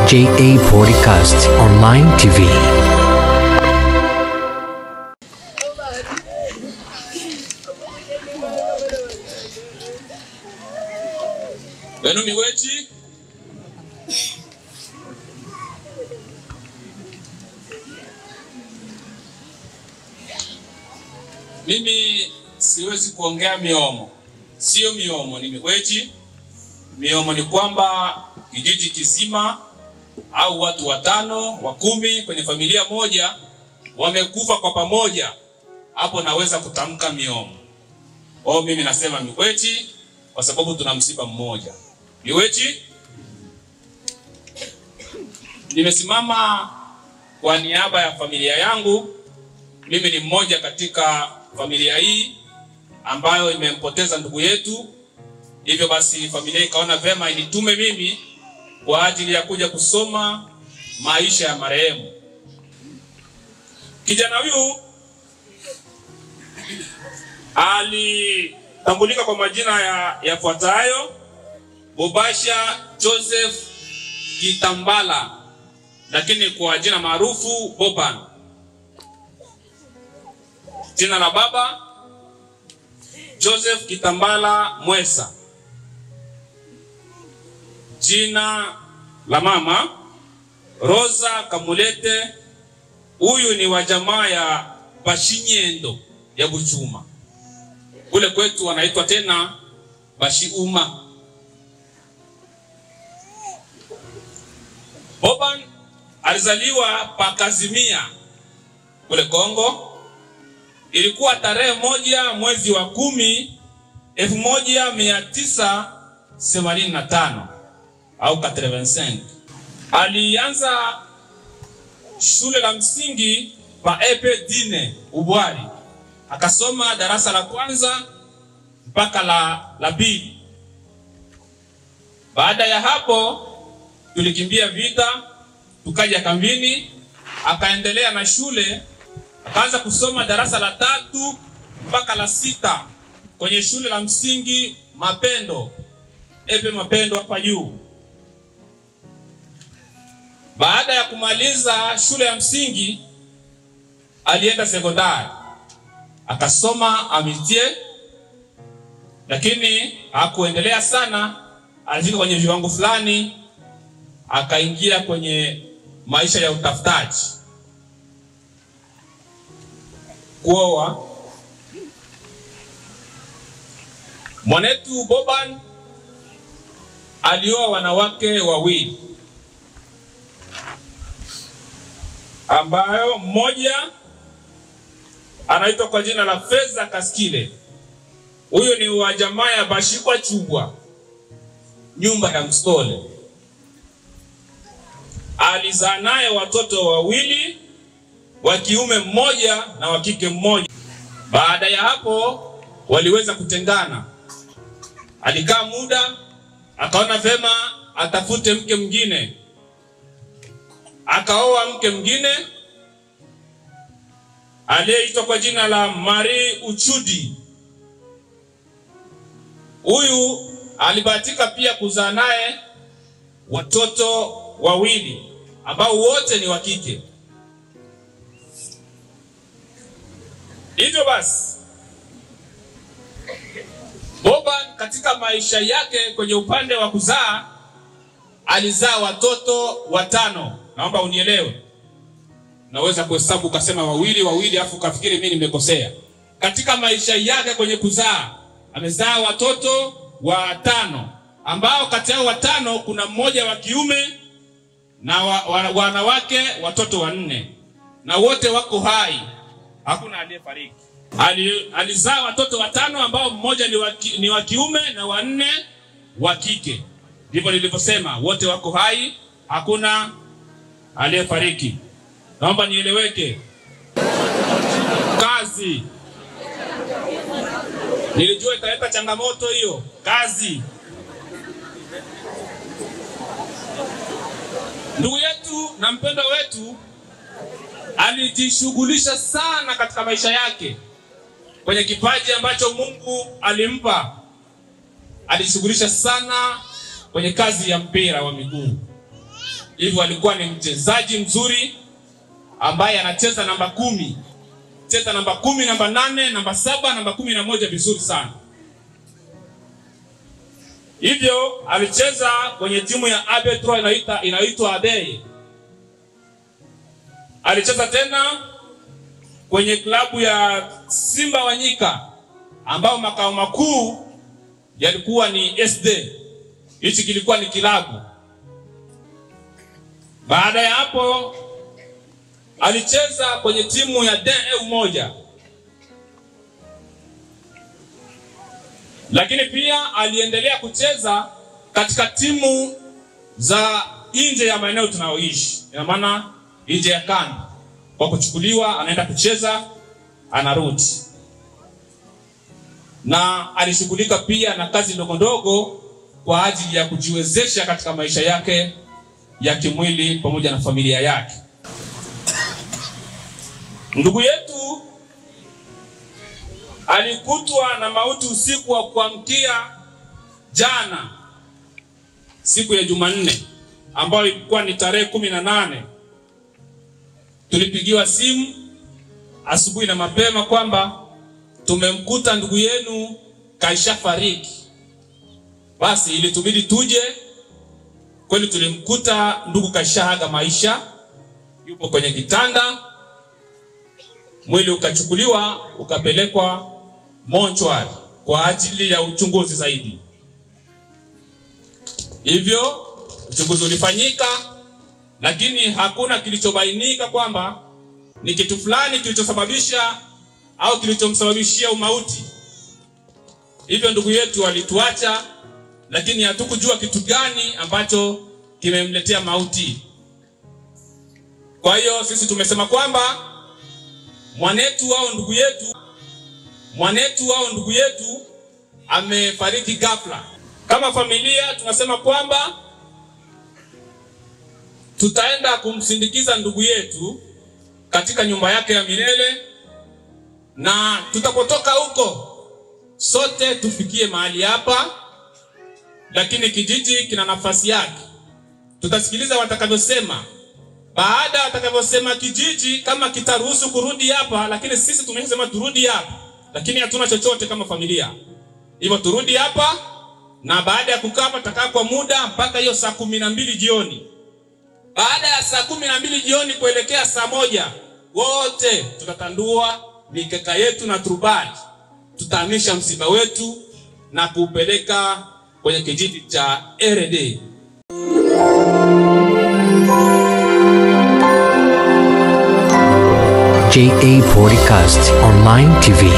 JA Podcast Online TV. Wenu miwechi mimi siwezi kuongea miomo. Sio miomo, ni miwechi. Miomo ni kwamba kijiji kizima au watu 5, 10 kwenye familia moja wamekufa kwa pamoja, hapo naweza kutamka miomo. Mimi nasema miwechi kwa sababu tuna msiba mmoja. Miwechi, nimesimama kwa niaba ya familia yangu. Mimi ni mmoja katika familia hii ambayo imempoteza ndugu yetu. Hivyo basi familia ikaona vema initume mimi kwa ajili ya kuja kusoma maisha ya marehemu. Kijana huyu alitambulika kwa majina yafuatayo: Bobasha Joseph Kitambala, lakini kwa jina maarufu Boban. Jina la baba Joseph Kitambala Mwesa. Jina la mama Rosa Kamulete. Huyu ni wa jamaa ya Bashinyendo ya Buchuma. Kule kwetu wanaitwa tena Bashiuma. Boban alizaliwa pa Kazimia kule Kongo. Ilikuwa tarehe 1 mwezi wa 10 1985 au 85. Alianza shule la msingi pa Epe Dine Ubwari. Akasoma darasa la kwanza mpaka la pili. Baada ya hapo tulikimbia vita, tukaja kambini. Akaendelea na shule, akaanza kusoma darasa la 3 mpaka la 6 kwenye shule la msingi Mapendo, Epe Mapendo hapa juu. Baada ya kumaliza shule ya msingi alienda sekondari. Akasoma Amitie, lakini hakuendelea sana. Alifika kwenye viwango fulani, akaingia kwenye maisha ya utafutaji, kuoa. Mwanetu Boban alioa wanawake wawili, ambayo mmoja anaitwa kwa jina la Feza Kaskile. Huyo ni wa jamaa ya Bashikwa Chubwa, nyumba ya Mstole. Alizaa naye watoto wawili, wa kiume mmoja na wa kike mmoja. Baada ya hapo waliweza kutengana. Alikaa muda, akaona vema atafute mke mwingine. Akaoa mke mwingine aliyeitwa kwa jina la Marie Uchudi. Huyu alibahatika pia kuzaa naye watoto wawili ambao wote ni wa kike. Hivyo basi Boban katika maisha yake kwenye upande wa kuzaa alizaa watoto 5. Naomba unielewe. Naweza kuhesabu ukasema wawili afu kafikiri mimi nimekosea. Katika maisha yake kwenye kuzaa amezaa watoto 5, ambao kati yao 5 kuna mmoja wa kiume na wanawake watoto 4, na wote wako hai, hakuna aliyefariki. Alizaa watoto 5 ambao mmoja ni wa kiume na 4 wa kike. Ndivyo nilivyosema, wote wako hai, hakuna aliyefariki. Naomba nieleweke. Kazi. Nilijua italeta changamoto hiyo. Kazi. Ndugu yetu na mpendwa wetu alijishughulisha sana katika maisha yake kwenye kipaji ambacho Mungu alimpa. Alijishughulisha sana kwenye kazi ya mpira wa miguu. Hivyo alikuwa ni mchezaji mzuri ambaye anacheza namba 10. Cheza namba 10, namba 8, namba 7, namba 11 vizuri sana. Hivyo alicheza kwenye timu ya Abetro inaitwa Adeye. Alicheza tena kwenye klabu ya Simba Wanyika ambao makao makuu yalikuwa ni SD. Hichi kilikuwa ni kilabu. Baada ya hapo alicheza kwenye timu ya DE moja. Lakini pia aliendelea kucheza katika timu za nje ya maeneo tunayoishi. Ina maana nje ya kanda. Kwa kuchukuliwa anaenda kucheza, anarudi. Na alishughulika pia na kazi ndogo ndogo kwa ajili ya kujiwezesha katika maisha yake ya kimwili pamoja na familia yake. Ndugu yetu alikutwa na mauti usiku wa kuamkia jana, siku ya Jumanne ambayo ilikuwa ni tarehe 18. Tulipigiwa simu asubuhi na mapema kwamba tumemkuta ndugu yenu kaisha fariki. Basi ilitubidi tuje. Kweli tulimkuta ndugu kaishahaga maisha, yupo kwenye kitanda. Mwili ukachukuliwa ukapelekwa mortuary kwa ajili ya uchunguzi zaidi. Hivyo uchunguzi ulifanyika, lakini hakuna kilichobainika kwamba ni kitu fulani kilichosababisha au kilichomsababishia umauti. Hivyo ndugu yetu alituacha, lakini hatukujua kitu gani ambacho kimemletea mauti. Kwa hiyo sisi tumesema kwamba mwanetu wao ndugu yetu amefariki ghafla. Kama familia tunasema kwamba tutaenda kumsindikiza ndugu yetu katika nyumba yake ya milele, na tutapotoka huko sote tufikie mahali hapa, lakini kijiji kina nafasi yake. Tutasikiliza watakavyosema. Baada watakavyosema kijiji kama kitaruhusu kurudi hapa, lakini sisi tumesema turudi hapa, lakini hatuna chochote kama familia. Hivyo turudi hapa, na baada ya kukaa hapa tutakaa kwa muda mpaka hiyo saa 12 jioni. Baada ya saa 12 jioni kuelekea saa 1, wote tutatandua mikeka yetu na turubani. Tutahamisha msiba wetu na kuupeleka kwenye kijiji cha RD. JA Podcast Online TV.